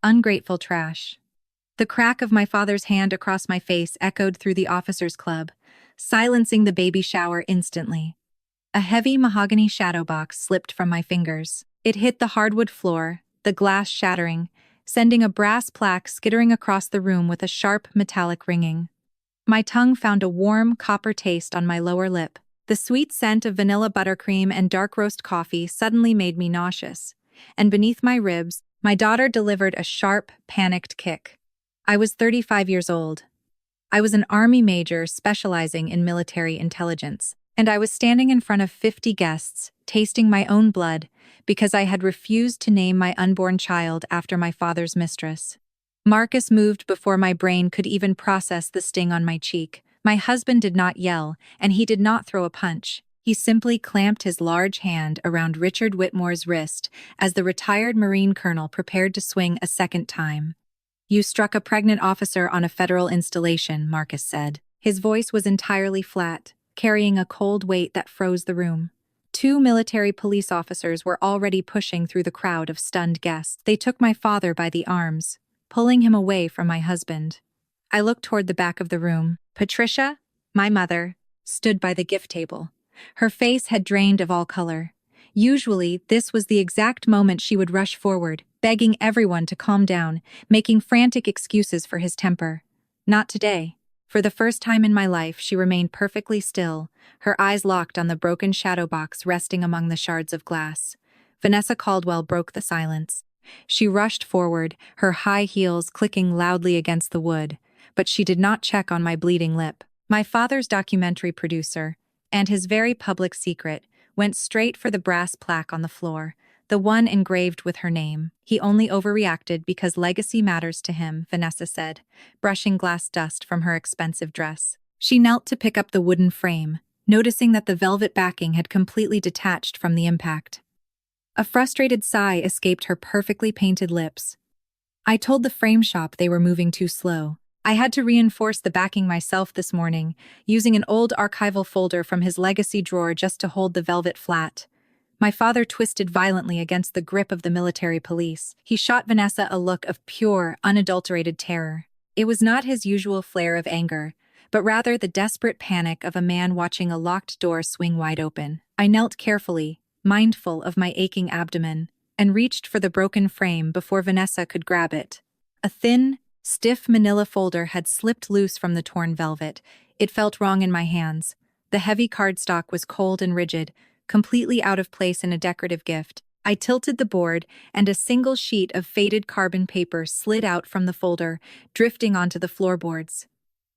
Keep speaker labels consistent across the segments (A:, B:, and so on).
A: Ungrateful trash. The crack of my father's hand across my face echoed through the officers' club, silencing the baby shower instantly. A heavy mahogany shadow box slipped from my fingers. It hit the hardwood floor, the glass shattering, sending a brass plaque skittering across the room with a sharp metallic ringing. My tongue found a warm, copper taste on my lower lip. The sweet scent of vanilla buttercream and dark roast coffee suddenly made me nauseous, and beneath my ribs, my daughter delivered a sharp, panicked kick. I was 35 years old. I was an Army major specializing in military intelligence, and I was standing in front of 50 guests, tasting my own blood, because I had refused to name my unborn child after my father's mistress. Marcus moved before my brain could even process the sting on my cheek. My husband did not yell, and he did not throw a punch. He simply clamped his large hand around Richard Whitmore's wrist as the retired Marine colonel prepared to swing a second time. "You struck a pregnant officer on a federal installation," Marcus said. His voice was entirely flat, carrying a cold weight that froze the room. Two military police officers were already pushing through the crowd of stunned guests. They took my father by the arms, pulling him away from my husband. I looked toward the back of the room. Patricia, my mother, stood by the gift table. Her face had drained of all color. Usually, this was the exact moment she would rush forward, begging everyone to calm down, making frantic excuses for his temper. Not today. For the first time in my life, she remained perfectly still, her eyes locked on the broken shadow box resting among the shards of glass. Vanessa Caldwell broke the silence. She rushed forward, her high heels clicking loudly against the wood, but she did not check on my bleeding lip. My father's documentary producer, and his very public secret, went straight for the brass plaque on the floor, the one engraved with her name. "He only overreacted because legacy matters to him," Vanessa said, brushing glass dust from her expensive dress. She knelt to pick up the wooden frame, noticing that the velvet backing had completely detached from the impact. A frustrated sigh escaped her perfectly painted lips. "I told the frame shop they were moving too slow. I had to reinforce the backing myself this morning, using an old archival folder from his legacy drawer just to hold the velvet flat." My father twisted violently against the grip of the military police. He shot Vanessa a look of pure, unadulterated terror. It was not his usual flare of anger, but rather the desperate panic of a man watching a locked door swing wide open. I knelt carefully, mindful of my aching abdomen, and reached for the broken frame before Vanessa could grab it. A thin, stiff manila folder had slipped loose from the torn velvet. It felt wrong in my hands. The heavy cardstock was cold and rigid, completely out of place in a decorative gift. I tilted the board, and a single sheet of faded carbon paper slid out from the folder, drifting onto the floorboards.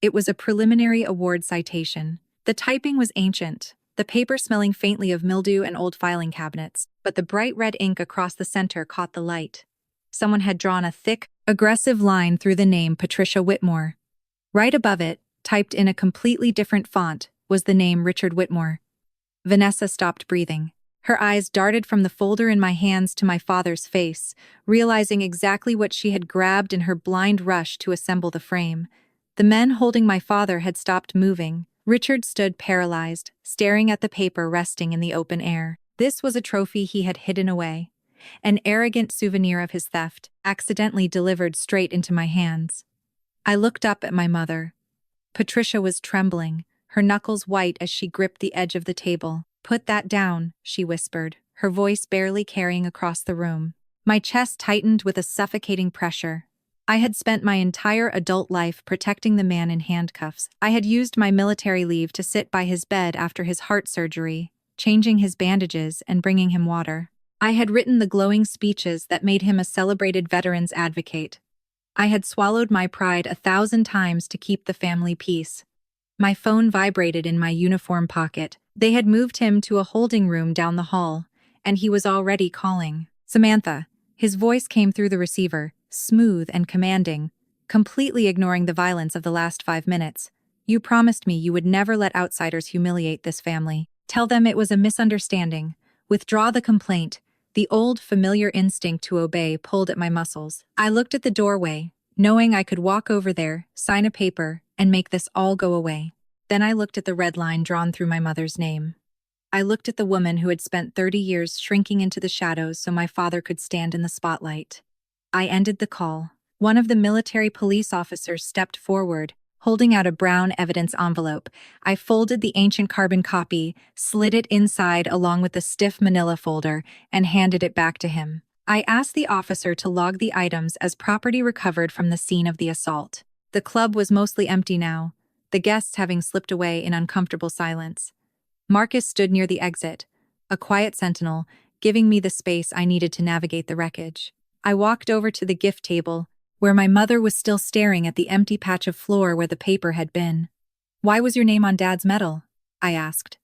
A: It was a preliminary award citation. The typing was ancient, the paper smelling faintly of mildew and old filing cabinets, but the bright red ink across the center caught the light. Someone had drawn a thick, aggressive line through the name Patricia Whitmore. Right above it, typed in a completely different font, was the name Richard Whitmore. Vanessa stopped breathing. Her eyes darted from the folder in my hands to my father's face, realizing exactly what she had grabbed in her blind rush to assemble the frame. The men holding my father had stopped moving. Richard stood paralyzed, staring at the paper resting in the open air. This was a trophy he had hidden away, an arrogant souvenir of his theft, accidentally delivered straight into my hands. I looked up at my mother. Patricia was trembling, her knuckles white as she gripped the edge of the table. "Put that down," she whispered, her voice barely carrying across the room. My chest tightened with a suffocating pressure. I had spent my entire adult life protecting the man in handcuffs. I had used my military leave to sit by his bed after his heart surgery, changing his bandages and bringing him water. I had written the glowing speeches that made him a celebrated veterans advocate. I had swallowed my pride 1,000 times to keep the family peace. My phone vibrated in my uniform pocket. They had moved him to a holding room down the hall, and he was already calling. "Samantha." His voice came through the receiver, smooth and commanding, completely ignoring the violence of the last 5 minutes. "You promised me you would never let outsiders humiliate this family. Tell them it was a misunderstanding. Withdraw the complaint." The old, familiar instinct to obey pulled at my muscles. I looked at the doorway, knowing I could walk over there, sign a paper, and make this all go away. Then I looked at the red line drawn through my mother's name. I looked at the woman who had spent 30 years shrinking into the shadows so my father could stand in the spotlight. I ended the call. One of the military police officers stepped forward, holding out a brown evidence envelope. I folded the ancient carbon copy, slid it inside along with the stiff manila folder, and handed it back to him. I asked the officer to log the items as property recovered from the scene of the assault. The club was mostly empty now, the guests having slipped away in uncomfortable silence. Marcus stood near the exit, a quiet sentinel, giving me the space I needed to navigate the wreckage. I walked over to the gift table, where my mother was still staring at the empty patch of floor where the paper had been. "Why was your name on Dad's medal?" I asked.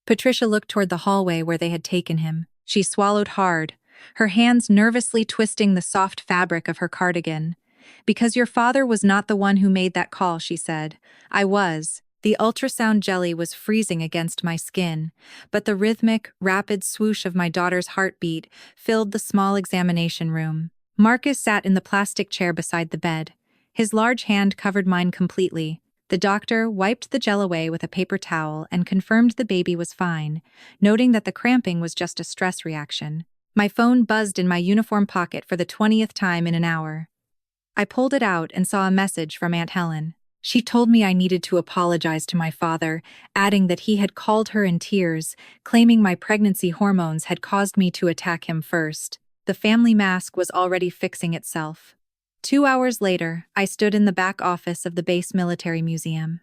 A: Patricia looked toward the hallway where they had taken him. She swallowed hard, her hands nervously twisting the soft fabric of her cardigan. "Because your father was not the one who made that call," she said. "I was." The ultrasound jelly was freezing against my skin, but the rhythmic, rapid swoosh of my daughter's heartbeat filled the small examination room. Marcus sat in the plastic chair beside the bed. His large hand covered mine completely. The doctor wiped the gel away with a paper towel and confirmed the baby was fine, noting that the cramping was just a stress reaction. My phone buzzed in my uniform pocket for the 20th time in an hour. I pulled it out and saw a message from Aunt Helen. She told me I needed to apologize to my father, adding that he had called her in tears, claiming my pregnancy hormones had caused me to attack him first. The family mask was already fixing itself. 2 hours later, I stood in the back office of the Base Military Museum.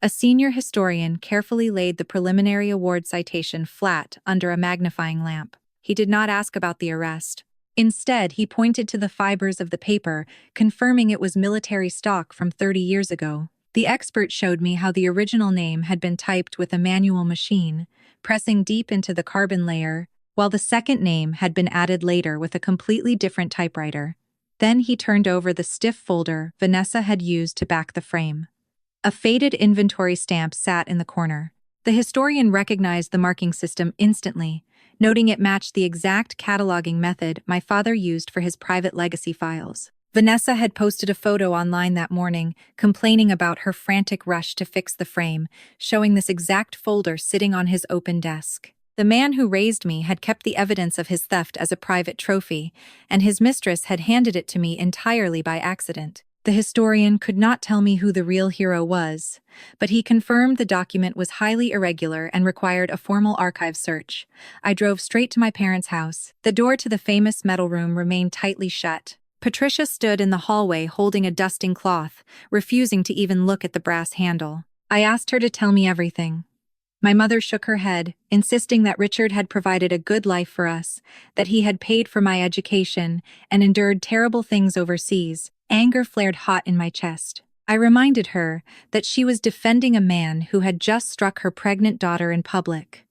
A: A senior historian carefully laid the preliminary award citation flat under a magnifying lamp. He did not ask about the arrest. Instead, he pointed to the fibers of the paper, confirming it was military stock from 30 years ago. The expert showed me how the original name had been typed with a manual machine, pressing deep into the carbon layer, while the second name had been added later with a completely different typewriter. Then he turned over the stiff folder Vanessa had used to back the frame. A faded inventory stamp sat in the corner. The historian recognized the marking system instantly, noting it matched the exact cataloging method my father used for his private legacy files. Vanessa had posted a photo online that morning, complaining about her frantic rush to fix the frame, showing this exact folder sitting on his open desk. The man who raised me had kept the evidence of his theft as a private trophy, and his mistress had handed it to me entirely by accident. The historian could not tell me who the real hero was, but he confirmed the document was highly irregular and required a formal archive search. I drove straight to my parents' house. The door to the famous metal room remained tightly shut. Patricia stood in the hallway holding a dusting cloth, refusing to even look at the brass handle. I asked her to tell me everything. My mother shook her head, insisting that Richard had provided a good life for us, that he had paid for my education and endured terrible things overseas. Anger flared hot in my chest. I reminded her that she was defending a man who had just struck her pregnant daughter in public.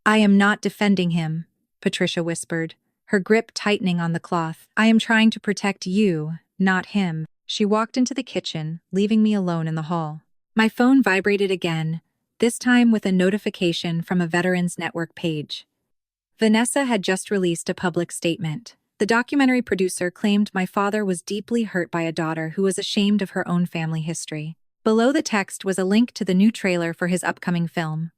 A: "I am not defending him," Patricia whispered, her grip tightening on the cloth. "I am trying to protect you, not him." She walked into the kitchen, leaving me alone in the hall. My phone vibrated again, this time with a notification from a Veterans Network page. Vanessa had just released a public statement. The documentary producer claimed my father was deeply hurt by a daughter who was ashamed of her own family history. Below the text was a link to the new trailer for his upcoming film.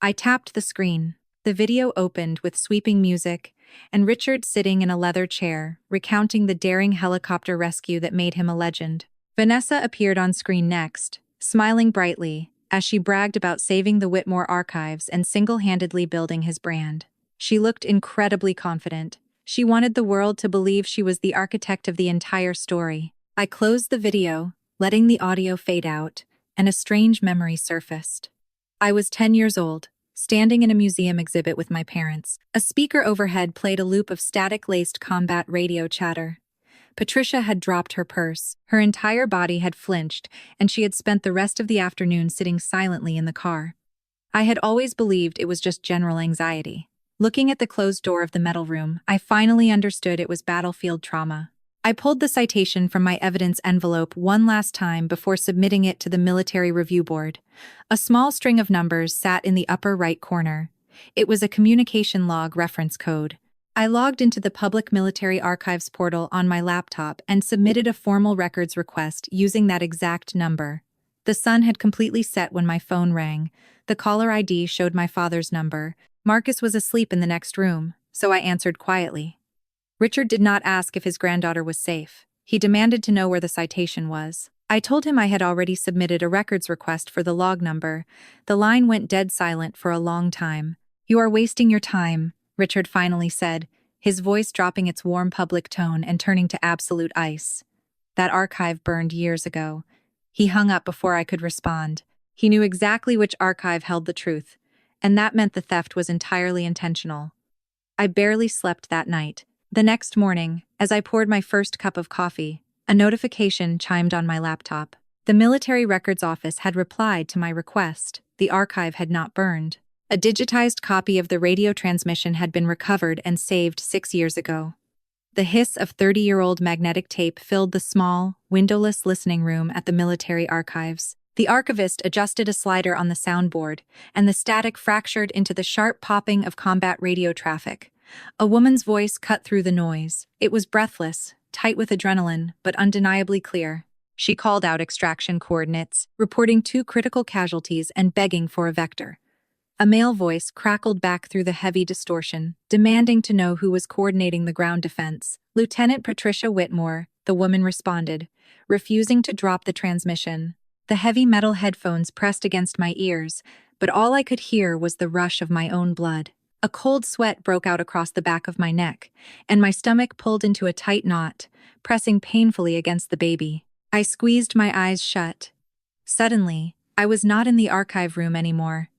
A: I tapped the screen. The video opened with sweeping music, and Richard sitting in a leather chair, recounting the daring helicopter rescue that made him a legend. Vanessa appeared on screen next, smiling brightly, as she bragged about saving the Whitmore archives and single-handedly building his brand. She looked incredibly confident. She wanted the world to believe she was the architect of the entire story. I closed the video, letting the audio fade out, and a strange memory surfaced. I was 10 years old, standing in a museum exhibit with my parents. A speaker overhead played a loop of static-laced combat radio chatter. Patricia had dropped her purse. Her entire body had flinched, and she had spent the rest of the afternoon sitting silently in the car. I had always believed it was just general anxiety. Looking at the closed door of the metal room, I finally understood it was battlefield trauma. I pulled the citation from my evidence envelope one last time before submitting it to the military review board. A small string of numbers sat in the upper right corner. It was a communication log reference code. I logged into the Public Military Archives portal on my laptop and submitted a formal records request using that exact number. The sun had completely set when my phone rang. The caller ID showed my father's number. Marcus was asleep in the next room, so I answered quietly. Richard did not ask if his granddaughter was safe. He demanded to know where the citation was. I told him I had already submitted a records request for the log number. The line went dead silent for a long time. "You are wasting your time," Richard finally said, his voice dropping its warm public tone and turning to absolute ice. "That archive burned years ago." He hung up before I could respond. He knew exactly which archive held the truth, and that meant the theft was entirely intentional. I barely slept that night. The next morning, as I poured my first cup of coffee, a notification chimed on my laptop. The Military Records Office had replied to my request. The archive had not burned. A digitized copy of the radio transmission had been recovered and saved 6 years ago. The hiss of 30-year-old magnetic tape filled the small, windowless listening room at the military archives. The archivist adjusted a slider on the soundboard, and the static fractured into the sharp popping of combat radio traffic. A woman's voice cut through the noise. It was breathless, tight with adrenaline, but undeniably clear. She called out extraction coordinates, reporting 2 critical casualties and begging for a vector. A male voice crackled back through the heavy distortion, demanding to know who was coordinating the ground defense. "Lieutenant Patricia Whitmore," the woman responded, refusing to drop the transmission. The heavy metal headphones pressed against my ears, but all I could hear was the rush of my own blood. A cold sweat broke out across the back of my neck, and my stomach pulled into a tight knot, pressing painfully against the baby. I squeezed my eyes shut. Suddenly, I was not in the archive room anymore.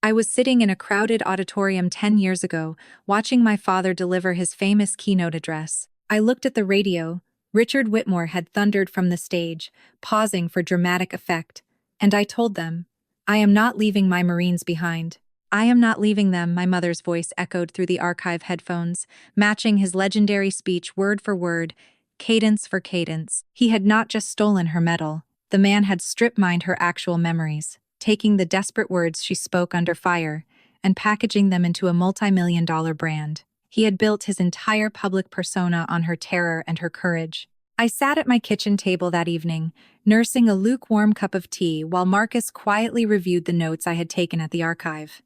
A: I was sitting in a crowded auditorium 10 years ago, watching my father deliver his famous keynote address. I looked at the radio. Richard Whitmore had thundered from the stage, pausing for dramatic effect, and I told them, "I am not leaving my Marines behind." "I am not leaving them," my mother's voice echoed through the archive headphones, matching his legendary speech word for word, cadence for cadence. He had not just stolen her medal. The man had strip-mined her actual memories, taking the desperate words she spoke under fire and packaging them into a multi-million-dollar brand. He had built his entire public persona on her terror and her courage. I sat at my kitchen table that evening, nursing a lukewarm cup of tea while Marcus quietly reviewed the notes I had taken at the archive.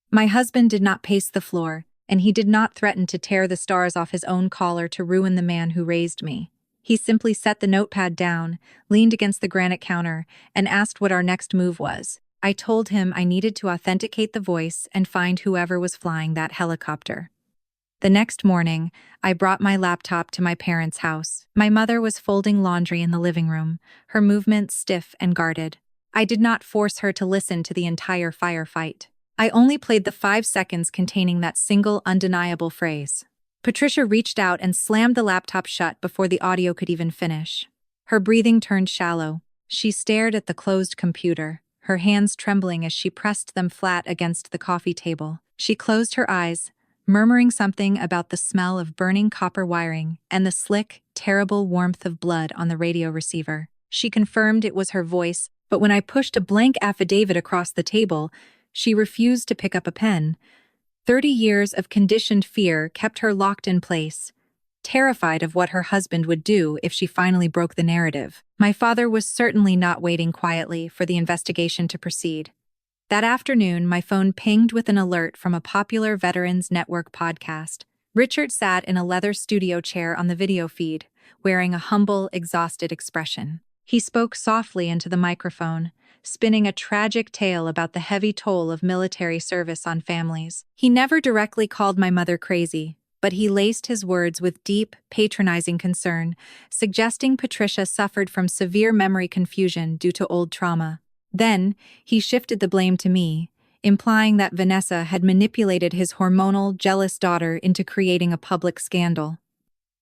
A: My husband did not pace the floor, and he did not threaten to tear the stars off his own collar to ruin the man who raised me. He simply set the notepad down, leaned against the granite counter, and asked what our next move was. I told him I needed to authenticate the voice and find whoever was flying that helicopter. The next morning, I brought my laptop to my parents' house. My mother was folding laundry in the living room, her movements stiff and guarded. I did not force her to listen to the entire firefight. I only played the 5 seconds containing that single undeniable phrase. Patricia reached out and slammed the laptop shut before the audio could even finish. Her breathing turned shallow. She stared at the closed computer, her hands trembling as she pressed them flat against the coffee table. She closed her eyes, murmuring something about the smell of burning copper wiring and the slick, terrible warmth of blood on the radio receiver. She confirmed it was her voice, but when I pushed a blank affidavit across the table, she refused to pick up a pen. 30 years of conditioned fear kept her locked in place, terrified of what her husband would do if she finally broke the narrative. My father was certainly not waiting quietly for the investigation to proceed. That afternoon, my phone pinged with an alert from a popular Veterans Network podcast. Richard sat in a leather studio chair on the video feed, wearing a humble, exhausted expression. He spoke softly into the microphone, spinning a tragic tale about the heavy toll of military service on families. He never directly called my mother crazy, but he laced his words with deep, patronizing concern, suggesting Patricia suffered from severe memory confusion due to old trauma. Then, he shifted the blame to me, implying that Vanessa had manipulated his hormonal, jealous daughter into creating a public scandal.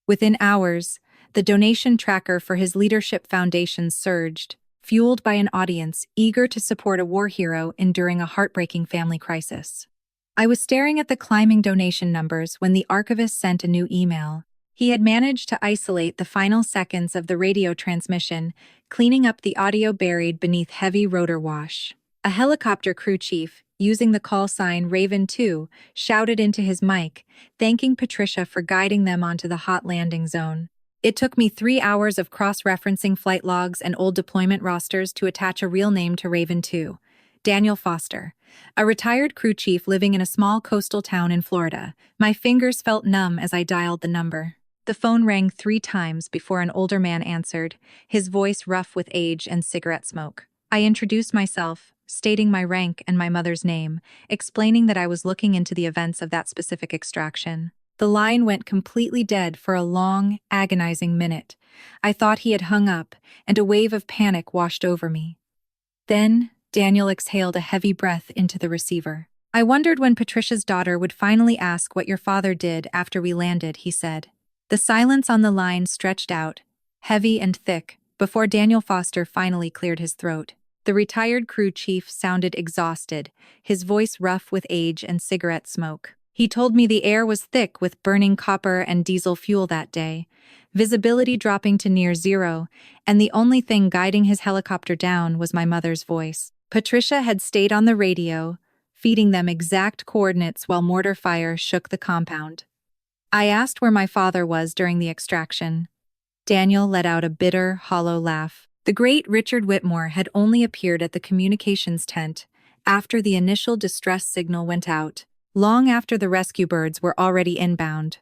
A: Within hours, the donation tracker for his leadership foundation surged, fueled by an audience eager to support a war hero enduring a heartbreaking family crisis. I was staring at the climbing donation numbers when the archivist sent a new email. He had managed to isolate the final seconds of the radio transmission, cleaning up the audio buried beneath heavy rotor wash. A helicopter crew chief, using the call sign Raven 2, shouted into his mic, thanking Patricia for guiding them onto the hot landing zone. It took me 3 hours of cross-referencing flight logs and old deployment rosters to attach a real name to Raven 2, Daniel Foster, a retired crew chief living in a small coastal town in Florida. My fingers felt numb as I dialed the number. The phone rang 3 times before an older man answered, his voice rough with age and cigarette smoke. I introduced myself, stating my rank and my mother's name, explaining that I was looking into the events of that specific extraction. The line went completely dead for a long, agonizing minute. I thought he had hung up, and a wave of panic washed over me. Then, Daniel exhaled a heavy breath into the receiver. I wondered when Patricia's daughter would finally ask what your father did after we landed, he said. The silence on the line stretched out, heavy and thick, before Daniel Foster finally cleared his throat. The retired crew chief sounded exhausted, his voice rough with age and cigarette smoke. He told me the air was thick with burning copper and diesel fuel that day, visibility dropping to near zero, and the only thing guiding his helicopter down was my mother's voice. Patricia had stayed on the radio, feeding them exact coordinates while mortar fire shook the compound. I asked where my father was during the extraction. Daniel let out a bitter, hollow laugh. The great Richard Whitmore had only appeared at the communications tent after the initial distress signal went out, long after the rescue birds were already inbound.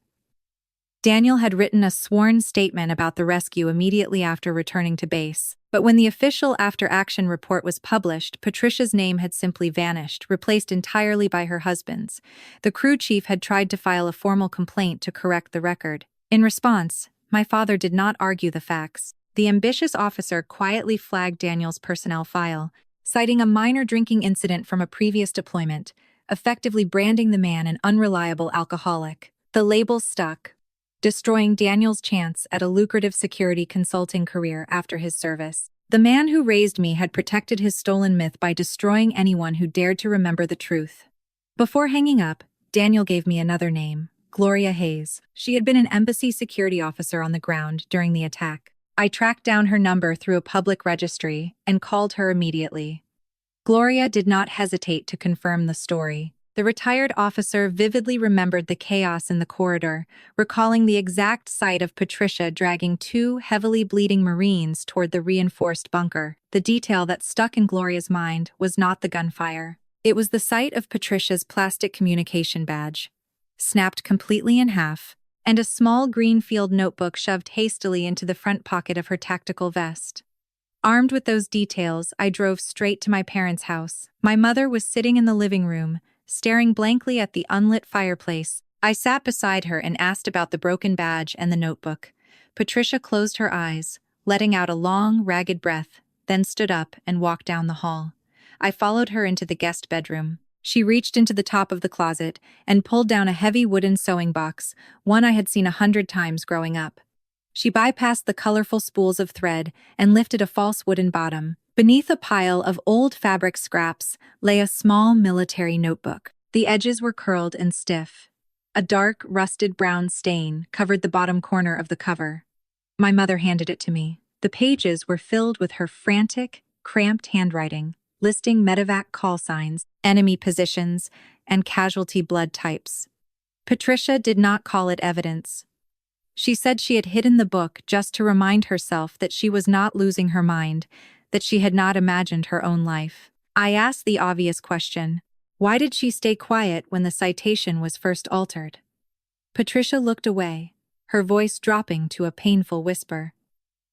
A: Daniel had written a sworn statement about the rescue immediately after returning to base, but when the official after-action report was published, Patricia's name had simply vanished, replaced entirely by her husband's. The crew chief had tried to file a formal complaint to correct the record. In response, my father did not argue the facts. The ambitious officer quietly flagged Daniel's personnel file, citing a minor drinking incident from a previous deployment, effectively branding the man an unreliable alcoholic. The label stuck, destroying Daniel's chance at a lucrative security consulting career after his service. The man who raised me had protected his stolen myth by destroying anyone who dared to remember the truth. Before hanging up, Daniel gave me another name, Gloria Hayes. She had been an embassy security officer on the ground during the attack. I tracked down her number through a public registry and called her immediately. Gloria did not hesitate to confirm the story. The retired officer vividly remembered the chaos in the corridor, recalling the exact sight of Patricia dragging 2 heavily bleeding Marines toward the reinforced bunker. The detail that stuck in Gloria's mind was not the gunfire. It was the sight of Patricia's plastic communication badge, snapped completely in half, and a small green field notebook shoved hastily into the front pocket of her tactical vest. Armed with those details, I drove straight to my parents' house. My mother was sitting in the living room, staring blankly at the unlit fireplace. I sat beside her and asked about the broken badge and the notebook. Patricia closed her eyes, letting out a long, ragged breath, then stood up and walked down the hall. I followed her into the guest bedroom. She reached into the top of the closet and pulled down a heavy wooden sewing box, one I had seen 100 times growing up. She bypassed the colorful spools of thread and lifted a false wooden bottom. Beneath a pile of old fabric scraps lay a small military notebook. The edges were curled and stiff. A dark, rusted brown stain covered the bottom corner of the cover. My mother handed it to me. The pages were filled with her frantic, cramped handwriting, listing medevac call signs, enemy positions, and casualty blood types. Patricia did not call it evidence. She said she had hidden the book just to remind herself that she was not losing her mind, that she had not imagined her own life. I asked the obvious question, why did she stay quiet when the citation was first altered? Patricia looked away, her voice dropping to a painful whisper.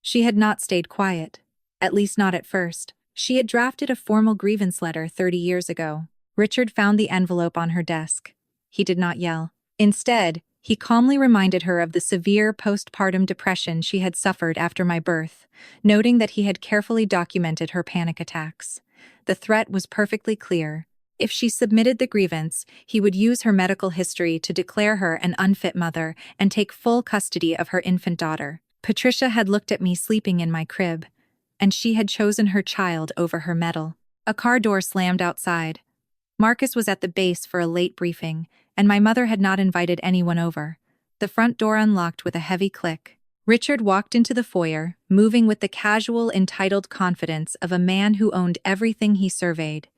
A: She had not stayed quiet, at least not at first. She had drafted a formal grievance letter 30 years ago. Richard found the envelope on her desk. He did not yell. Instead, he calmly reminded her of the severe postpartum depression she had suffered after my birth, noting that he had carefully documented her panic attacks. The threat was perfectly clear. If she submitted the grievance, he would use her medical history to declare her an unfit mother and take full custody of her infant daughter. Patricia had looked at me sleeping in my crib, and she had chosen her child over her medal. A car door slammed outside. Marcus was at the base for a late briefing, and my mother had not invited anyone over. The front door unlocked with a heavy click. Richard walked into the foyer, moving with the casual, entitled confidence of a man who owned everything he surveyed.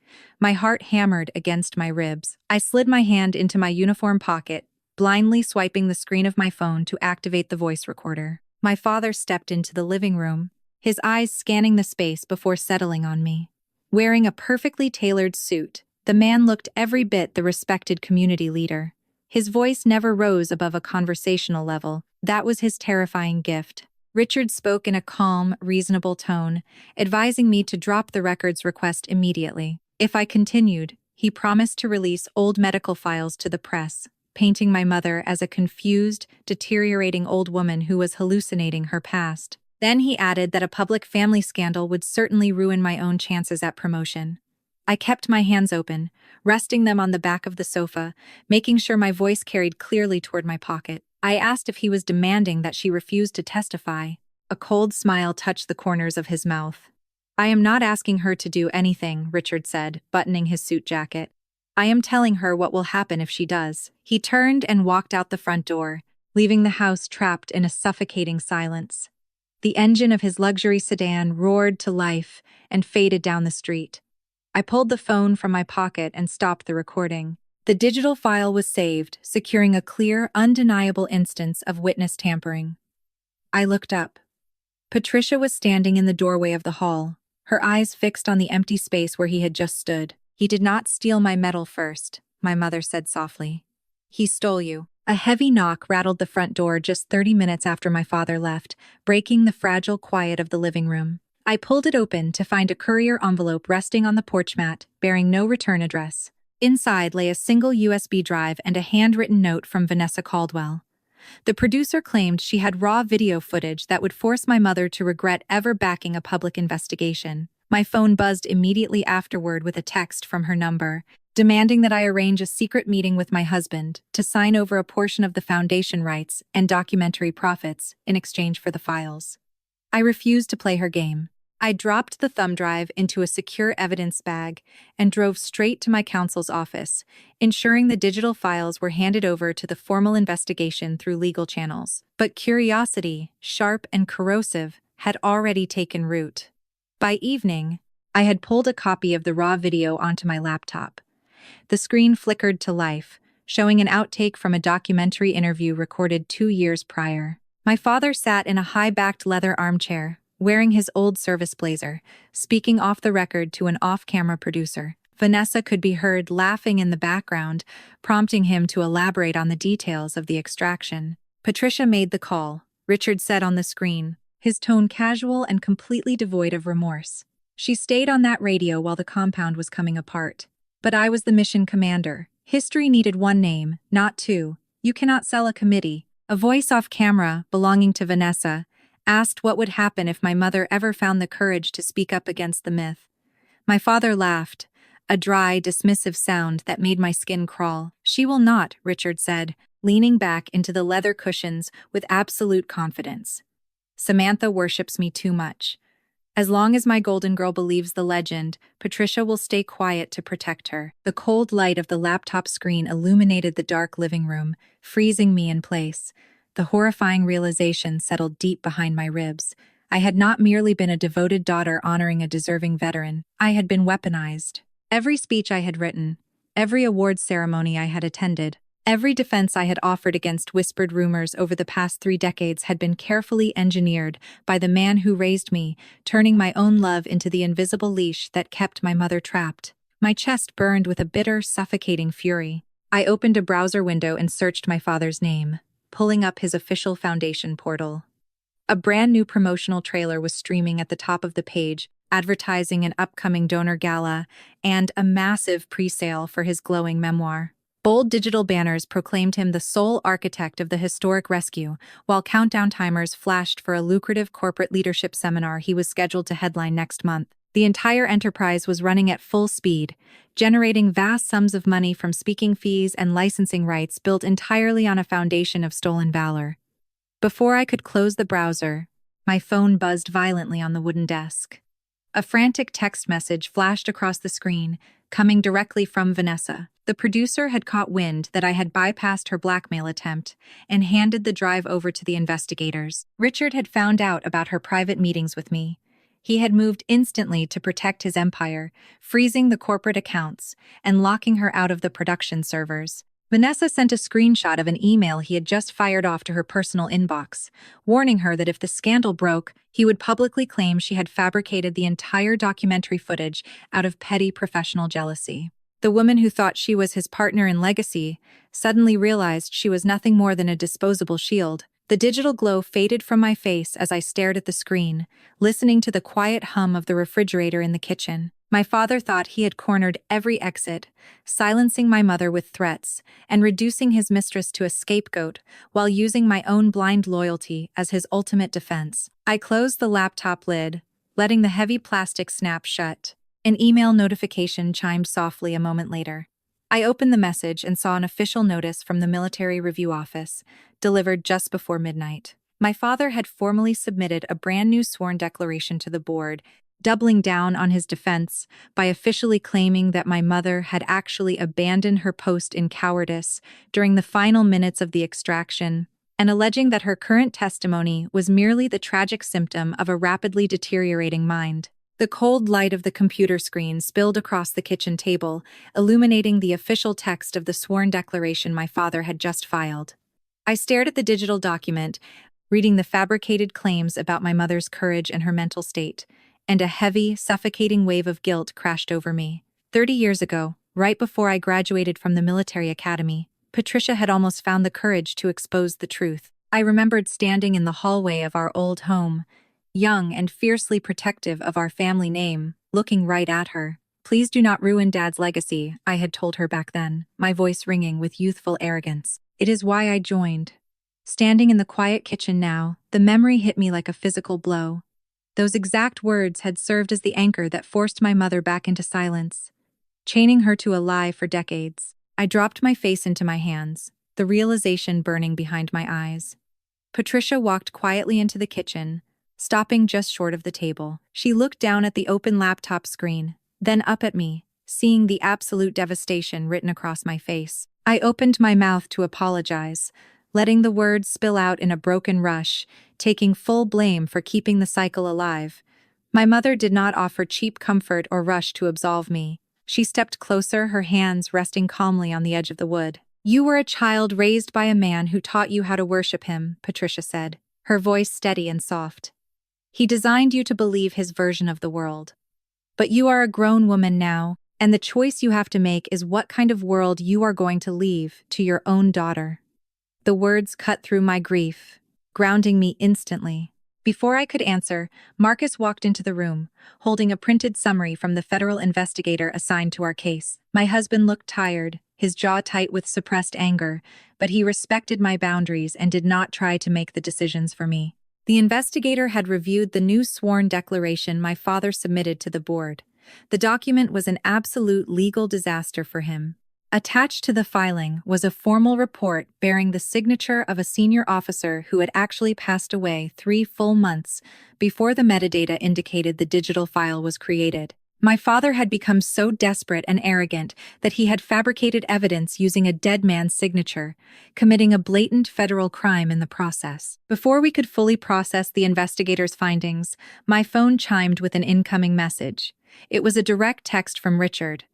A: My heart hammered against my ribs. I slid my hand into my uniform pocket, blindly swiping the screen of my phone to activate the voice recorder. My father stepped into the living room, his eyes scanning the space before settling on me. Wearing a perfectly tailored suit, The man looked every bit the respected community leader. His voice never rose above a conversational level. That was his terrifying gift. Richard spoke in a calm, reasonable tone, advising me to drop the records request immediately. If I continued, he promised to release old medical files to the press, painting my mother as a confused, deteriorating old woman who was hallucinating her past. Then he added that a public family scandal would certainly ruin my own chances at promotion. I kept my hands open, resting them on the back of the sofa, making sure my voice carried clearly toward my pocket. I asked if he was demanding that she refuse to testify. A cold smile touched the corners of his mouth. "I am not asking her to do anything," Richard said, buttoning his suit jacket. "I am telling her what will happen if she does." He turned and walked out the front door, leaving the house trapped in a suffocating silence. The engine of his luxury sedan roared to life and faded down the street. I pulled the phone from my pocket and stopped the recording. The digital file was saved, securing a clear, undeniable instance of witness tampering. I looked up. Patricia was standing in the doorway of the hall, her eyes fixed on the empty space where he had just stood. "He did not steal my medal first," my mother said softly. "He stole you." A heavy knock rattled the front door just 30 minutes after my father left, breaking the fragile quiet of the living room. I pulled it open to find a courier envelope resting on the porch mat, bearing no return address. Inside lay a single USB drive and a handwritten note from Vanessa Caldwell. The producer claimed she had raw video footage that would force my mother to regret ever backing a public investigation. My phone buzzed immediately afterward with a text from her number, demanding that I arrange a secret meeting with my husband to sign over a portion of the foundation rights and documentary profits in exchange for the files. I refused to play her game. I dropped the thumb drive into a secure evidence bag and drove straight to my counsel's office, ensuring the digital files were handed over to the formal investigation through legal channels. But curiosity, sharp and corrosive, had already taken root. By evening, I had pulled a copy of the raw video onto my laptop. The screen flickered to life, showing an outtake from a documentary interview recorded 2 years prior. My father sat in a high-backed leather armchair, wearing his old service blazer, speaking off the record to an off-camera producer. Vanessa could be heard laughing in the background, prompting him to elaborate on the details of the extraction. "Patricia made the call," Richard said on the screen, his tone casual and completely devoid of remorse. "She stayed on that radio while the compound was coming apart. But I was the mission commander. History needed one name, not two. You cannot sell a committee." A voice off camera, belonging to Vanessa, asked what would happen if my mother ever found the courage to speak up against the myth. My father laughed, a dry, dismissive sound that made my skin crawl. "She will not," Richard said, leaning back into the leather cushions with absolute confidence. "Samantha worships me too much. As long as my golden girl believes the legend, Patricia will stay quiet to protect her." The cold light of the laptop screen illuminated the dark living room, freezing me in place. The horrifying realization settled deep behind my ribs. I had not merely been a devoted daughter honoring a deserving veteran. I had been weaponized. Every speech I had written, every awards ceremony I had attended, every defense I had offered against whispered rumors over the past 3 decades had been carefully engineered by the man who raised me, turning my own love into the invisible leash that kept my mother trapped. My chest burned with a bitter, suffocating fury. I opened a browser window and searched my father's name, pulling up his official foundation portal. A brand new promotional trailer was streaming at the top of the page, advertising an upcoming donor gala and a massive pre-sale for his glowing memoir. Bold digital banners proclaimed him the sole architect of the historic rescue, while countdown timers flashed for a lucrative corporate leadership seminar he was scheduled to headline next month. The entire enterprise was running at full speed, generating vast sums of money from speaking fees and licensing rights built entirely on a foundation of stolen valor. Before I could close the browser, my phone buzzed violently on the wooden desk. A frantic text message flashed across the screen, coming directly from Vanessa. The producer had caught wind that I had bypassed her blackmail attempt and handed the drive over to the investigators. Richard had found out about her private meetings with me. He had moved instantly to protect his empire, freezing the corporate accounts and locking her out of the production servers. Vanessa sent a screenshot of an email he had just fired off to her personal inbox, warning her that if the scandal broke, he would publicly claim she had fabricated the entire documentary footage out of petty professional jealousy. The woman who thought she was his partner in legacy suddenly realized she was nothing more than a disposable shield. The digital glow faded from my face as I stared at the screen, listening to the quiet hum of the refrigerator in the kitchen. My father thought he had cornered every exit, silencing my mother with threats and reducing his mistress to a scapegoat while using my own blind loyalty as his ultimate defense. I closed the laptop lid, letting the heavy plastic snap shut. An email notification chimed softly a moment later. I opened the message and saw an official notice from the Military Review Office, delivered just before midnight. My father had formally submitted a brand new sworn declaration to the board, doubling down on his defense by officially claiming that my mother had actually abandoned her post in cowardice during the final minutes of the extraction, and alleging that her current testimony was merely the tragic symptom of a rapidly deteriorating mind. The cold light of the computer screen spilled across the kitchen table, illuminating the official text of the sworn declaration my father had just filed. I stared at the digital document, reading the fabricated claims about my mother's courage and her mental state, and a heavy, suffocating wave of guilt crashed over me. 30 years ago, right before I graduated from the military academy, Patricia had almost found the courage to expose the truth. I remembered standing in the hallway of our old home, young and fiercely protective of our family name, looking right at her. "Please do not ruin Dad's legacy," I had told her back then, my voice ringing with youthful arrogance. It is why I joined. Standing in the quiet kitchen now, the memory hit me like a physical blow. Those exact words had served as the anchor that forced my mother back into silence, chaining her to a lie for decades. I dropped my face into my hands, the realization burning behind my eyes. Patricia walked quietly into the kitchen, stopping just short of the table. She looked down at the open laptop screen, then up at me, seeing the absolute devastation written across my face. I opened my mouth to apologize, letting the words spill out in a broken rush, taking full blame for keeping the cycle alive. My mother did not offer cheap comfort or rush to absolve me. She stepped closer, her hands resting calmly on the edge of the wood. "You were a child raised by a man who taught you how to worship him," Patricia said, her voice steady and soft. "He designed you to believe his version of the world. But you are a grown woman now, and the choice you have to make is what kind of world you are going to leave to your own daughter." The words cut through my grief, grounding me instantly. Before I could answer, Marcus walked into the room, holding a printed summary from the federal investigator assigned to our case. My husband looked tired, his jaw tight with suppressed anger, but he respected my boundaries and did not try to make the decisions for me. The investigator had reviewed the new sworn declaration my father submitted to the board. The document was an absolute legal disaster for him. Attached to the filing was a formal report bearing the signature of a senior officer who had actually passed away 3 full months before the metadata indicated the digital file was created. My father had become so desperate and arrogant that he had fabricated evidence using a dead man's signature, committing a blatant federal crime in the process. Before we could fully process the investigator's findings, my phone chimed with an incoming message. It was a direct text from Richard.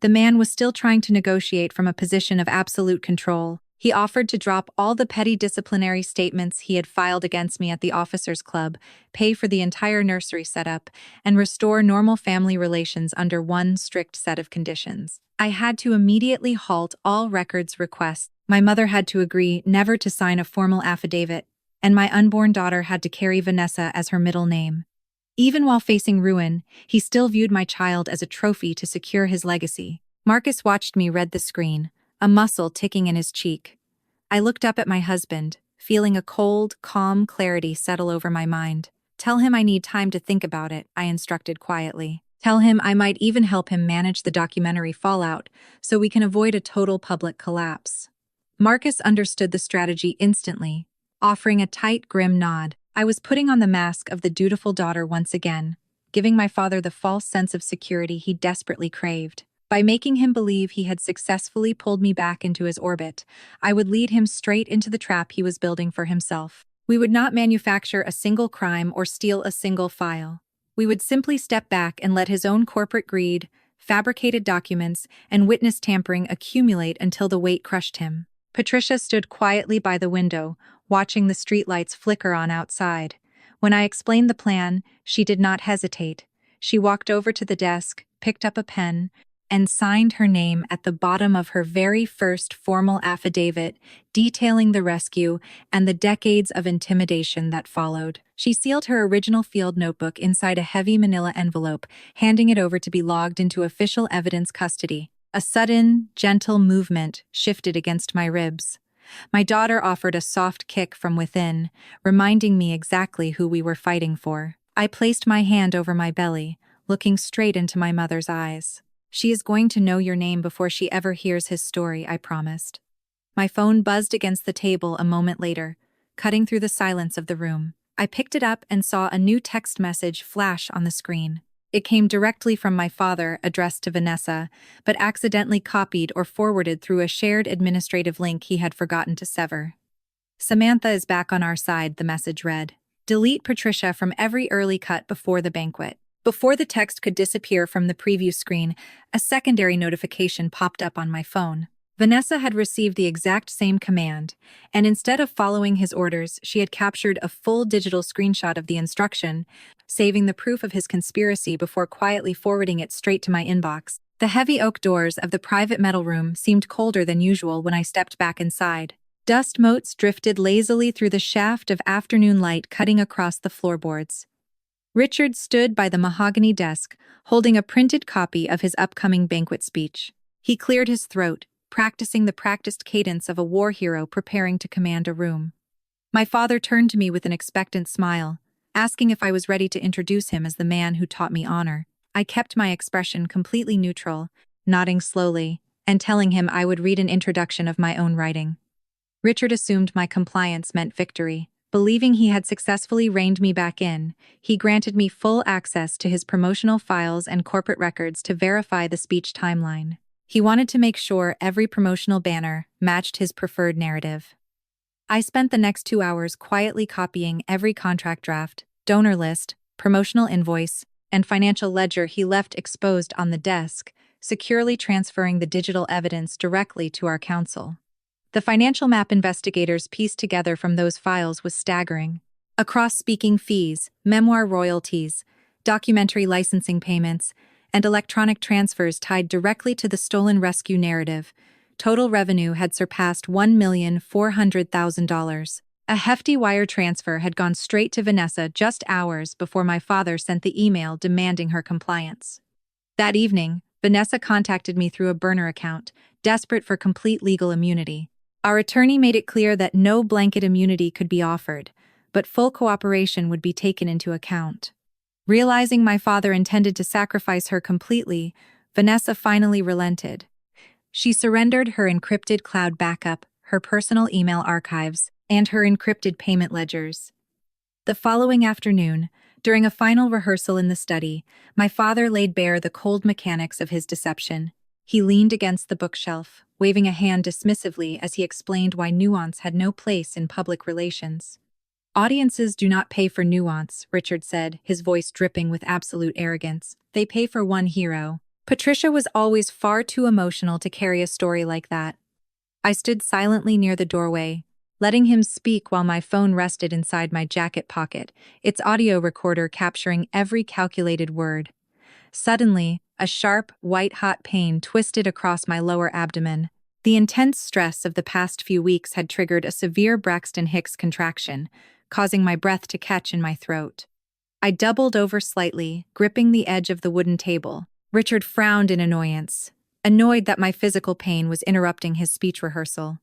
A: The man was still trying to negotiate from a position of absolute control. He offered to drop all the petty disciplinary statements he had filed against me at the officers' club, pay for the entire nursery setup, and restore normal family relations under one strict set of conditions. I had to immediately halt all records requests. My mother had to agree never to sign a formal affidavit, and my unborn daughter had to carry Vanessa as her middle name. Even while facing ruin, he still viewed my child as a trophy to secure his legacy. Marcus watched me read the screen, a muscle ticking in his cheek. I looked up at my husband, feeling a cold, calm clarity settle over my mind. "Tell him I need time to think about it," I instructed quietly. "Tell him I might even help him manage the documentary fallout so we can avoid a total public collapse." Marcus understood the strategy instantly, offering a tight, grim nod. I was putting on the mask of the dutiful daughter once again, giving my father the false sense of security he desperately craved. By making him believe he had successfully pulled me back into his orbit, I would lead him straight into the trap he was building for himself. We would not manufacture a single crime or steal a single file. We would simply step back and let his own corporate greed, fabricated documents, and witness tampering accumulate until the weight crushed him. Patricia stood quietly by the window, watching the streetlights flicker on outside. When I explained the plan, she did not hesitate. She walked over to the desk, picked up a pen, and signed her name at the bottom of her very first formal affidavit detailing the rescue and the decades of intimidation that followed. She sealed her original field notebook inside a heavy manila envelope, handing it over to be logged into official evidence custody. A sudden, gentle movement shifted against my ribs. My daughter offered a soft kick from within, reminding me exactly who we were fighting for. I placed my hand over my belly, looking straight into my mother's eyes. "She is going to know your name before she ever hears his story," I promised. My phone buzzed against the table a moment later, cutting through the silence of the room. I picked it up and saw a new text message flash on the screen. It came directly from my father, addressed to Vanessa, but accidentally copied or forwarded through a shared administrative link he had forgotten to sever. "Samantha is back on our side," the message read. "Delete Patricia from every early cut before the banquet." Before the text could disappear from the preview screen, a secondary notification popped up on my phone. Vanessa had received the exact same command, and instead of following his orders, she had captured a full digital screenshot of the instruction, saving the proof of his conspiracy before quietly forwarding it straight to my inbox. The heavy oak doors of the private metal room seemed colder than usual when I stepped back inside. Dust motes drifted lazily through the shaft of afternoon light cutting across the floorboards. Richard stood by the mahogany desk, holding a printed copy of his upcoming banquet speech. He cleared his throat, practicing the practiced cadence of a war hero preparing to command a room. My father turned to me with an expectant smile, asking if I was ready to introduce him as the man who taught me honor. I kept my expression completely neutral, nodding slowly, and telling him I would read an introduction of my own writing. Richard assumed my compliance meant victory. Believing he had successfully reined me back in, he granted me full access to his promotional files and corporate records to verify the speech timeline. He wanted to make sure every promotional banner matched his preferred narrative. I spent the next 2 hours quietly copying every contract draft, donor list, promotional invoice, and financial ledger he left exposed on the desk, securely transferring the digital evidence directly to our counsel. The financial map investigators pieced together from those files was staggering. Across speaking fees, memoir royalties, documentary licensing payments, and electronic transfers tied directly to the stolen rescue narrative, total revenue had surpassed $1,400,000. A hefty wire transfer had gone straight to Vanessa just hours before my father sent the email demanding her compliance. That evening, Vanessa contacted me through a burner account, desperate for complete legal immunity. Our attorney made it clear that no blanket immunity could be offered, but full cooperation would be taken into account. Realizing my father intended to sacrifice her completely, Vanessa finally relented. She surrendered her encrypted cloud backup, her personal email archives, and her encrypted payment ledgers. The following afternoon, during a final rehearsal in the study, my father laid bare the cold mechanics of his deception. He leaned against the bookshelf, waving a hand dismissively as he explained why nuance had no place in public relations. "Audiences do not pay for nuance," Richard said, his voice dripping with absolute arrogance. "They pay for one hero." Patricia was always far too emotional to carry a story like that. I stood silently near the doorway, letting him speak while my phone rested inside my jacket pocket, its audio recorder capturing every calculated word. Suddenly, a sharp, white-hot pain twisted across my lower abdomen. The intense stress of the past few weeks had triggered a severe Braxton Hicks contraction, causing my breath to catch in my throat. I doubled over slightly, gripping the edge of the wooden table. Richard frowned in annoyance, annoyed that my physical pain was interrupting his speech rehearsal.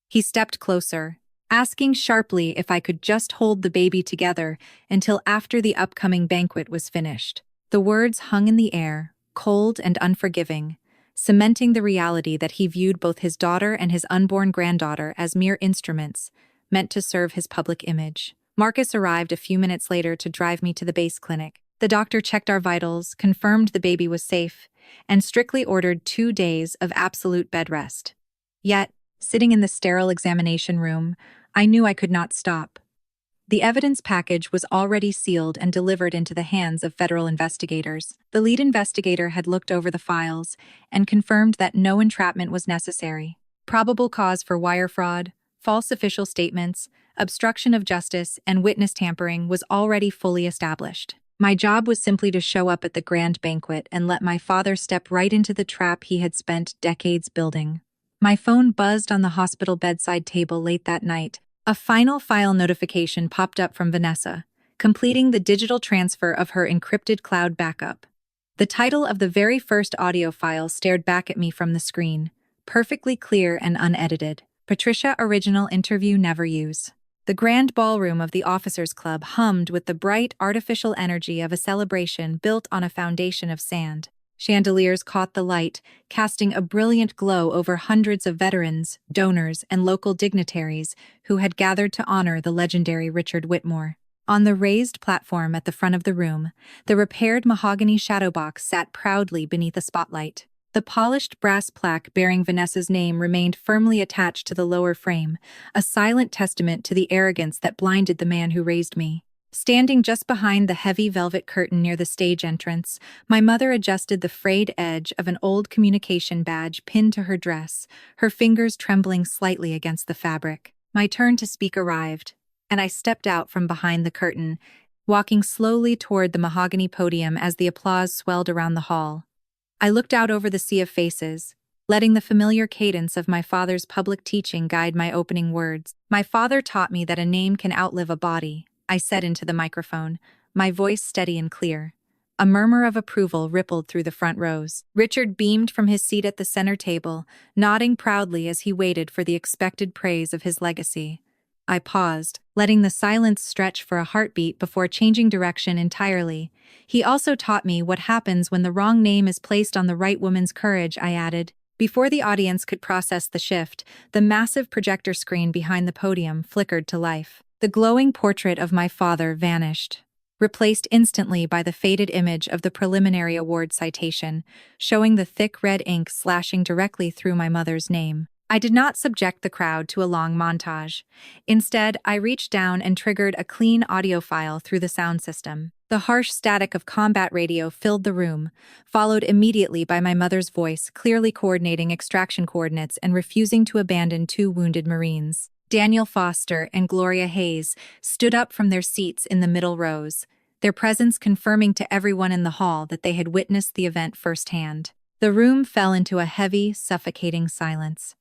A: He stepped closer, asking sharply if I could just hold the baby together until after the upcoming banquet was finished. The words hung in the air, cold and unforgiving, cementing the reality that he viewed both his daughter and his unborn granddaughter as mere instruments, meant to serve his public image. Marcus arrived a few minutes later to drive me to the base clinic. The doctor checked our vitals, confirmed the baby was safe, and strictly ordered 2 days of absolute bed rest. Yet, sitting in the sterile examination room, I knew I could not stop. The evidence package was already sealed and delivered into the hands of federal investigators. The lead investigator had looked over the files and confirmed that no entrapment was necessary. Probable cause for wire fraud, false official statements, obstruction of justice, and witness tampering was already fully established. My job was simply to show up at the grand banquet and let my father step right into the trap he had spent decades building. My phone buzzed on the hospital bedside table late that night. A final file notification popped up from Vanessa, completing the digital transfer of her encrypted cloud backup. The title of the very first audio file stared back at me from the screen, perfectly clear and unedited. Patricia original interview never use. The grand ballroom of the officers' club hummed with the bright, artificial energy of a celebration built on a foundation of sand. Chandeliers caught the light, casting a brilliant glow over hundreds of veterans, donors, and local dignitaries who had gathered to honor the legendary Richard Whitmore. On the raised platform at the front of the room, the repaired mahogany shadow box sat proudly beneath a spotlight. The polished brass plaque bearing Vanessa's name remained firmly attached to the lower frame, a silent testament to the arrogance that blinded the man who raised me. Standing just behind the heavy velvet curtain near the stage entrance, my mother adjusted the frayed edge of an old communication badge pinned to her dress, her fingers trembling slightly against the fabric. My turn to speak arrived, and I stepped out from behind the curtain, walking slowly toward the mahogany podium as the applause swelled around the hall. I looked out over the sea of faces, letting the familiar cadence of my father's public teaching guide my opening words. My father taught me that a name can outlive a body, I said into the microphone, my voice steady and clear. A murmur of approval rippled through the front rows. Richard beamed from his seat at the center table, nodding proudly as he waited for the expected praise of his legacy. I paused, letting the silence stretch for a heartbeat before changing direction entirely. He also taught me what happens when the wrong name is placed on the right woman's courage, I added. Before the audience could process the shift, the massive projector screen behind the podium flickered to life. The glowing portrait of my father vanished, replaced instantly by the faded image of the preliminary award citation, showing the thick red ink slashing directly through my mother's name. I did not subject the crowd to a long montage. Instead, I reached down and triggered a clean audio file through the sound system. The harsh static of combat radio filled the room, followed immediately by my mother's voice clearly coordinating extraction coordinates and refusing to abandon 2 wounded Marines. Daniel Foster and Gloria Hayes stood up from their seats in the middle rows, their presence confirming to everyone in the hall that they had witnessed the event firsthand. The room fell into a heavy, suffocating silence.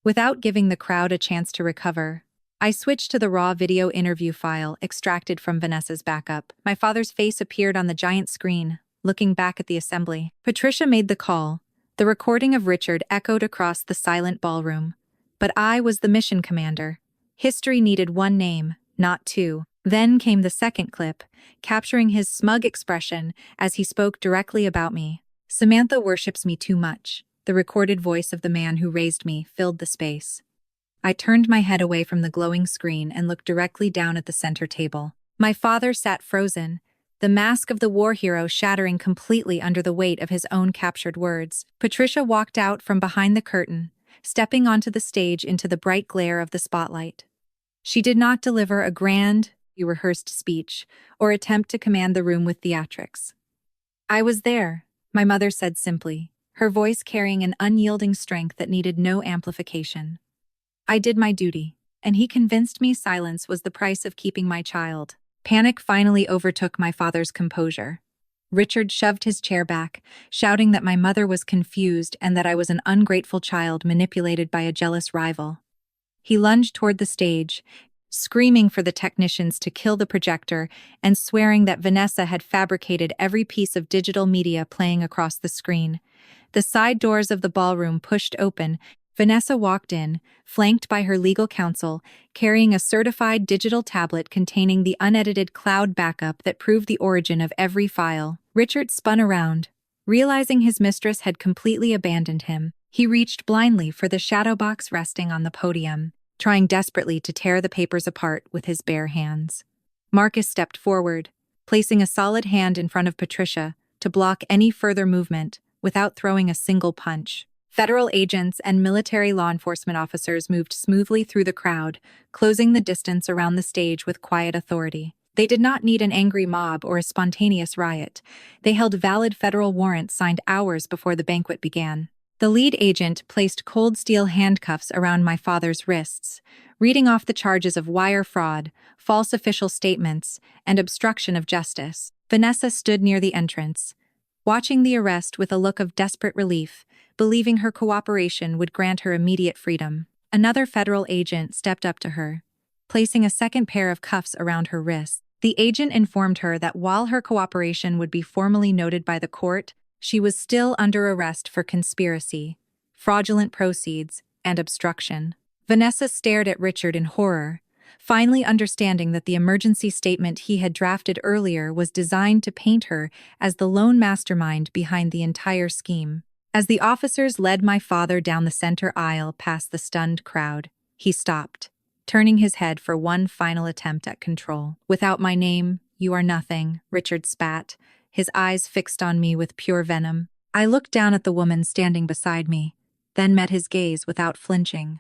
A: Without giving the crowd a chance to recover, I switched to the raw video interview file extracted from Vanessa's backup. My father's face appeared on the giant screen, looking back at the assembly. Patricia made the call. The recording of Richard echoed across the silent ballroom. But I was the mission commander. History needed 1 name, not 2. Then came the second clip, capturing his smug expression as he spoke directly about me. Samantha worships me too much. The recorded voice of the man who raised me filled the space. I turned my head away from the glowing screen and looked directly down at the center table. My father sat frozen, the mask of the war hero shattering completely under the weight of his own captured words. Patricia walked out from behind the curtain, stepping onto the stage into the bright glare of the spotlight. She did not deliver a grand, rehearsed speech or attempt to command the room with theatrics. I was there, my mother said simply, her voice carrying an unyielding strength that needed no amplification. I did my duty, and he convinced me silence was the price of keeping my child. Panic finally overtook my father's composure. Richard shoved his chair back, shouting that my mother was confused and that I was an ungrateful child manipulated by a jealous rival. He lunged toward the stage, screaming for the technicians to kill the projector and swearing that Vanessa had fabricated every piece of digital media playing across the screen. The side doors of the ballroom pushed open. Vanessa walked in, flanked by her legal counsel, carrying a certified digital tablet containing the unedited cloud backup that proved the origin of every file. Richard spun around. Realizing his mistress had completely abandoned him, he reached blindly for the shadow box resting on the podium, trying desperately to tear the papers apart with his bare hands. Marcus stepped forward, placing a solid hand in front of Patricia to block any further movement without throwing a single punch. Federal agents and military law enforcement officers moved smoothly through the crowd, closing the distance around the stage with quiet authority. They did not need an angry mob or a spontaneous riot. They held valid federal warrants signed hours before the banquet began. The lead agent placed cold steel handcuffs around my father's wrists, reading off the charges of wire fraud, false official statements, and obstruction of justice. Vanessa stood near the entrance, watching the arrest with a look of desperate relief, believing her cooperation would grant her immediate freedom. Another federal agent stepped up to her, placing a second pair of cuffs around her wrists. The agent informed her that while her cooperation would be formally noted by the court, she was still under arrest for conspiracy, fraudulent proceeds, and obstruction. Vanessa stared at Richard in horror, finally understanding that the emergency statement he had drafted earlier was designed to paint her as the lone mastermind behind the entire scheme. As the officers led my father down the center aisle past the stunned crowd, he stopped, turning his head for one final attempt at control. "Without my name, you are nothing," Richard spat, his eyes fixed on me with pure venom. I looked down at the woman standing beside me, then met his gaze without flinching.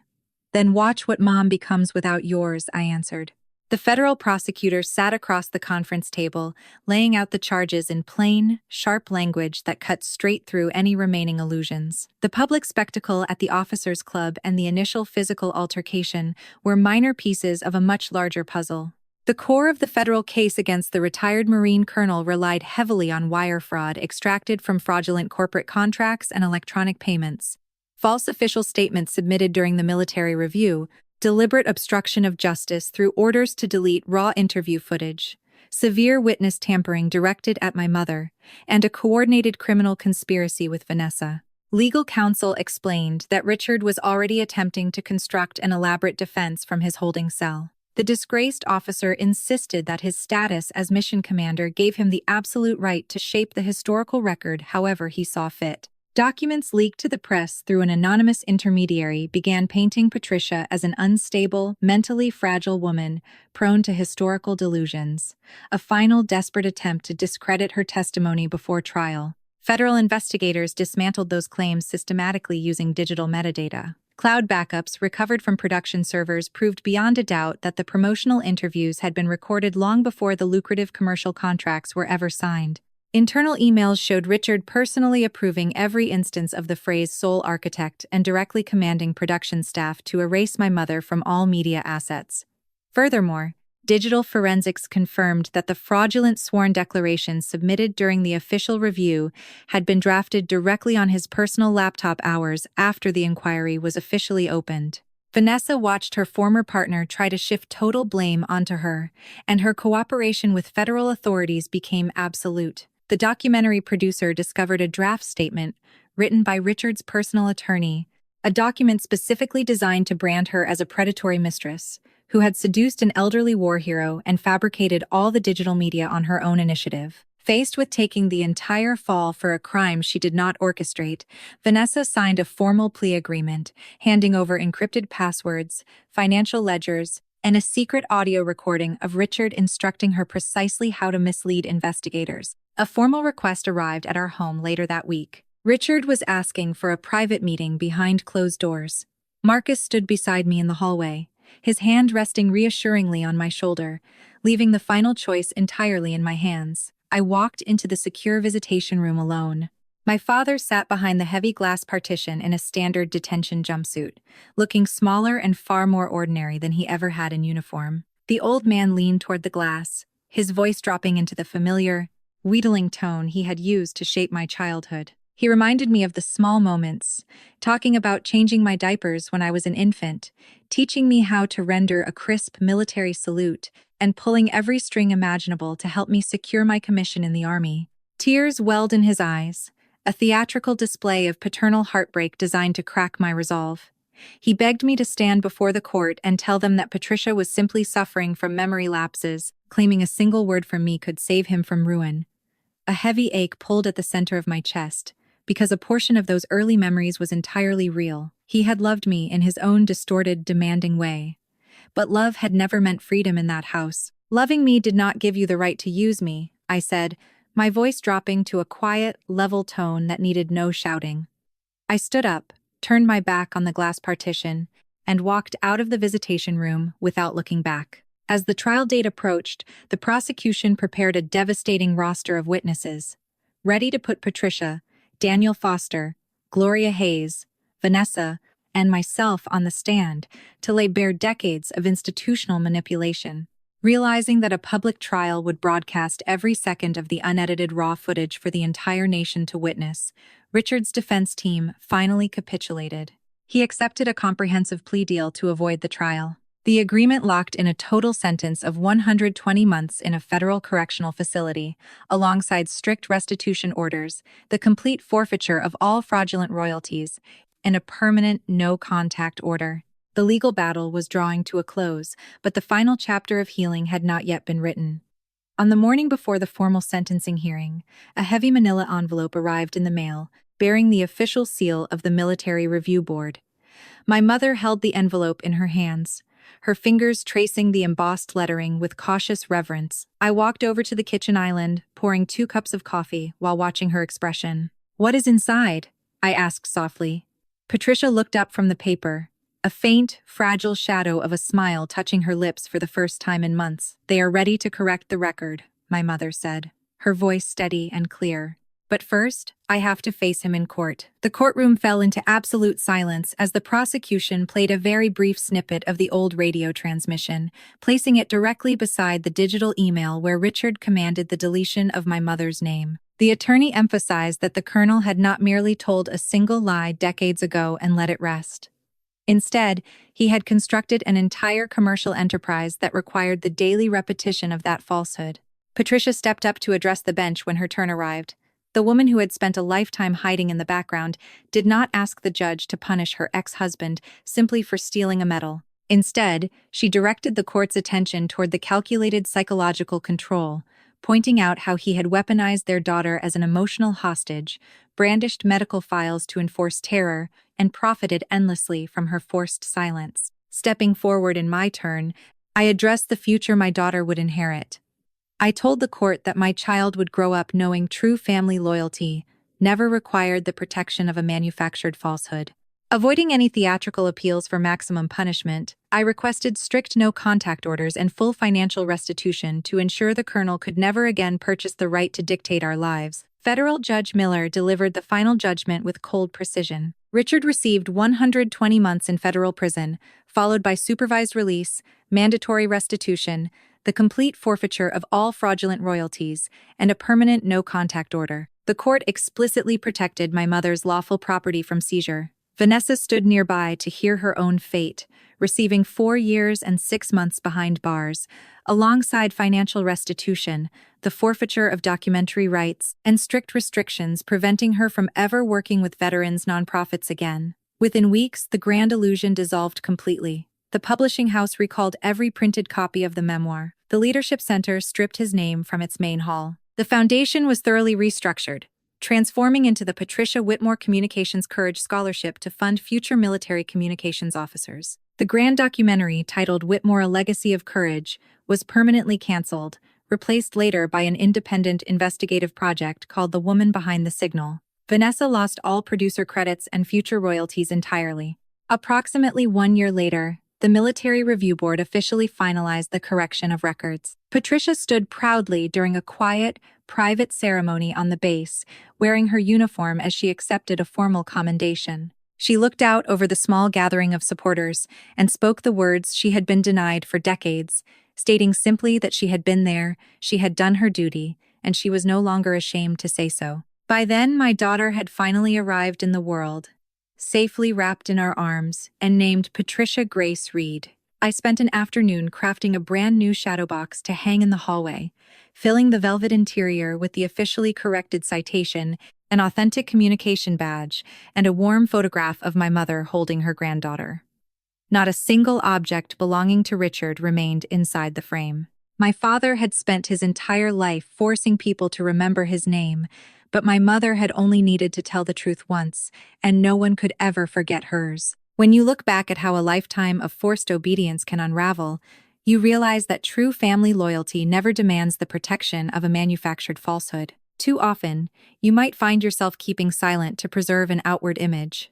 A: "Then watch what Mom becomes without yours," I answered. The federal prosecutor sat across the conference table, laying out the charges in plain, sharp language that cut straight through any remaining illusions. The public spectacle at the officers' club and the initial physical altercation were minor pieces of a much larger puzzle. The core of the federal case against the retired Marine colonel relied heavily on wire fraud extracted from fraudulent corporate contracts and electronic payments, false official statements submitted during the military review, deliberate obstruction of justice through orders to delete raw interview footage, severe witness tampering directed at my mother, and a coordinated criminal conspiracy with Vanessa. Legal counsel explained that Richard was already attempting to construct an elaborate defense from his holding cell. The disgraced officer insisted that his status as mission commander gave him the absolute right to shape the historical record however he saw fit. Documents leaked to the press through an anonymous intermediary began painting Patricia as an unstable, mentally fragile woman prone to historical delusions, a final desperate attempt to discredit her testimony before trial. Federal investigators dismantled those claims systematically using digital metadata. Cloud backups recovered from production servers proved beyond a doubt that the promotional interviews had been recorded long before the lucrative commercial contracts were ever signed. Internal emails showed Richard personally approving every instance of the phrase sole architect and directly commanding production staff to erase my mother from all media assets. Furthermore, digital forensics confirmed that the fraudulent sworn declarations submitted during the official review had been drafted directly on his personal laptop hours after the inquiry was officially opened. Vanessa watched her former partner try to shift total blame onto her, and her cooperation with federal authorities became absolute. The documentary producer discovered a draft statement written by Richard's personal attorney, a document specifically designed to brand her as a predatory mistress, who had seduced an elderly war hero and fabricated all the digital media on her own initiative. Faced with taking the entire fall for a crime she did not orchestrate, Vanessa signed a formal plea agreement, handing over encrypted passwords, financial ledgers, and a secret audio recording of Richard instructing her precisely how to mislead investigators. A formal request arrived at our home later that week. Richard was asking for a private meeting behind closed doors. Marcus stood beside me in the hallway, his hand resting reassuringly on my shoulder, leaving the final choice entirely in my hands. I walked into the secure visitation room alone. My father sat behind the heavy glass partition in a standard detention jumpsuit, looking smaller and far more ordinary than he ever had in uniform. The old man leaned toward the glass, his voice dropping into the familiar, wheedling tone he had used to shape my childhood. He reminded me of the small moments, talking about changing my diapers when I was an infant, teaching me how to render a crisp military salute, and pulling every string imaginable to help me secure my commission in the army. Tears welled in his eyes, a theatrical display of paternal heartbreak designed to crack my resolve. He begged me to stand before the court and tell them that Patricia was simply suffering from memory lapses, claiming a single word from me could save him from ruin. A heavy ache pulled at the center of my chest, because a portion of those early memories was entirely real. He had loved me in his own distorted, demanding way. But love had never meant freedom in that house. "Loving me did not give you the right to use me," I said, my voice dropping to a quiet, level tone that needed no shouting. I stood up, turned my back on the glass partition, and walked out of the visitation room without looking back. As the trial date approached, the prosecution prepared a devastating roster of witnesses, ready to put Patricia, Daniel Foster, Gloria Hayes, Vanessa, and myself on the stand to lay bare decades of institutional manipulation. Realizing that a public trial would broadcast every second of the unedited raw footage for the entire nation to witness, Richard's defense team finally capitulated. He accepted a comprehensive plea deal to avoid the trial. The agreement locked in a total sentence of 120 months in a federal correctional facility, alongside strict restitution orders, the complete forfeiture of all fraudulent royalties, and a permanent no-contact order. The legal battle was drawing to a close, but the final chapter of healing had not yet been written. On the morning before the formal sentencing hearing, a heavy manila envelope arrived in the mail, bearing the official seal of the Military Review Board. My mother held the envelope in her hands, her fingers tracing the embossed lettering with cautious reverence. I walked over to the kitchen island, pouring 2 cups of coffee while watching her expression. "What is inside?" I asked softly. Patricia looked up from the paper, a faint, fragile shadow of a smile touching her lips for the first time in months. "They are ready to correct the record," my mother said, her voice steady and clear. "But first, I have to face him in court." The courtroom fell into absolute silence as the prosecution played a very brief snippet of the old radio transmission, placing it directly beside the digital email where Richard commanded the deletion of my mother's name. The attorney emphasized that the colonel had not merely told a single lie decades ago and let it rest. Instead, he had constructed an entire commercial enterprise that required the daily repetition of that falsehood. Patricia stepped up to address the bench when her turn arrived. The woman who had spent a lifetime hiding in the background did not ask the judge to punish her ex-husband simply for stealing a medal. Instead, she directed the court's attention toward the calculated psychological control, pointing out how he had weaponized their daughter as an emotional hostage, brandished medical files to enforce terror, and profited endlessly from her forced silence. Stepping forward in my turn, I addressed the future my daughter would inherit. I told the court that my child would grow up knowing true family loyalty never required the protection of a manufactured falsehood. Avoiding any theatrical appeals for maximum punishment, I requested strict no-contact orders and full financial restitution to ensure the colonel could never again purchase the right to dictate our lives. Federal Judge Miller delivered the final judgment with cold precision. Richard received 120 months in federal prison, followed by supervised release, mandatory restitution, the complete forfeiture of all fraudulent royalties, and a permanent no-contact order. The court explicitly protected my mother's lawful property from seizure. Vanessa stood nearby to hear her own fate, receiving 4 years and 6 months behind bars, alongside financial restitution, the forfeiture of documentary rights, and strict restrictions preventing her from ever working with veterans nonprofits again. Within weeks, the grand illusion dissolved completely. The publishing house recalled every printed copy of the memoir. The Leadership Center stripped his name from its main hall. The foundation was thoroughly restructured, transforming into the Patricia Whitmore Communications Courage Scholarship to fund future military communications officers. The grand documentary, titled Whitmore: A Legacy of Courage, was permanently canceled, replaced later by an independent investigative project called The Woman Behind the Signal. Vanessa lost all producer credits and future royalties entirely. Approximately 1 year later, the Military Review Board officially finalized the correction of records. Patricia stood proudly during a quiet, private ceremony on the base, wearing her uniform as she accepted a formal commendation. She looked out over the small gathering of supporters and spoke the words she had been denied for decades, stating simply that she had been there, she had done her duty, and she was no longer ashamed to say so. By then, my daughter had finally arrived in the world, safely wrapped in our arms, and named Patricia Grace Reed. I spent an afternoon crafting a brand new shadow box to hang in the hallway, filling the velvet interior with the officially corrected citation, an authentic communication badge, and a warm photograph of my mother holding her granddaughter. Not a single object belonging to Richard remained inside the frame. My father had spent his entire life forcing people to remember his name, but my mother had only needed to tell the truth once, and no one could ever forget hers. When you look back at how a lifetime of forced obedience can unravel, you realize that true family loyalty never demands the protection of a manufactured falsehood. Too often, you might find yourself keeping silent to preserve an outward image,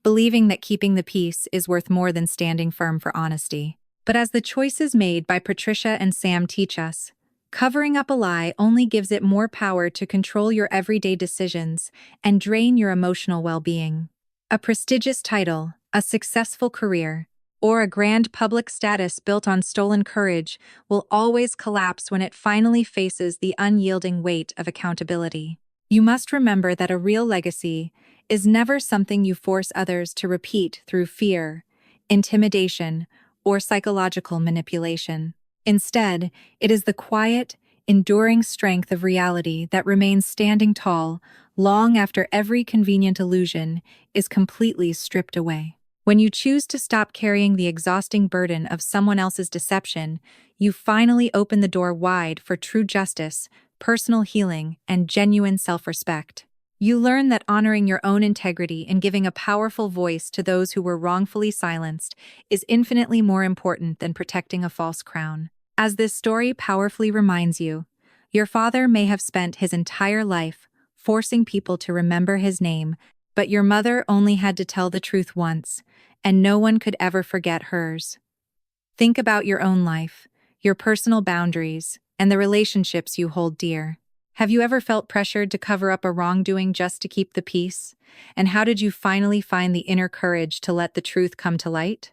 A: believing that keeping the peace is worth more than standing firm for honesty. But as the choices made by Patricia and Sam teach us, covering up a lie only gives it more power to control your everyday decisions and drain your emotional well-being. A prestigious title, a successful career, or a grand public status built on stolen courage will always collapse when it finally faces the unyielding weight of accountability. You must remember that a real legacy is never something you force others to repeat through fear, intimidation, or psychological manipulation. Instead, it is the quiet, enduring strength of reality that remains standing tall long after every convenient illusion is completely stripped away. When you choose to stop carrying the exhausting burden of someone else's deception, you finally open the door wide for true justice, personal healing, and genuine self-respect. You learn that honoring your own integrity and giving a powerful voice to those who were wrongfully silenced is infinitely more important than protecting a false crown. As this story powerfully reminds you, your father may have spent his entire life forcing people to remember his name, but your mother only had to tell the truth once, and no one could ever forget hers. Think about your own life, your personal boundaries, and the relationships you hold dear. Have you ever felt pressured to cover up a wrongdoing just to keep the peace? And how did you finally find the inner courage to let the truth come to light?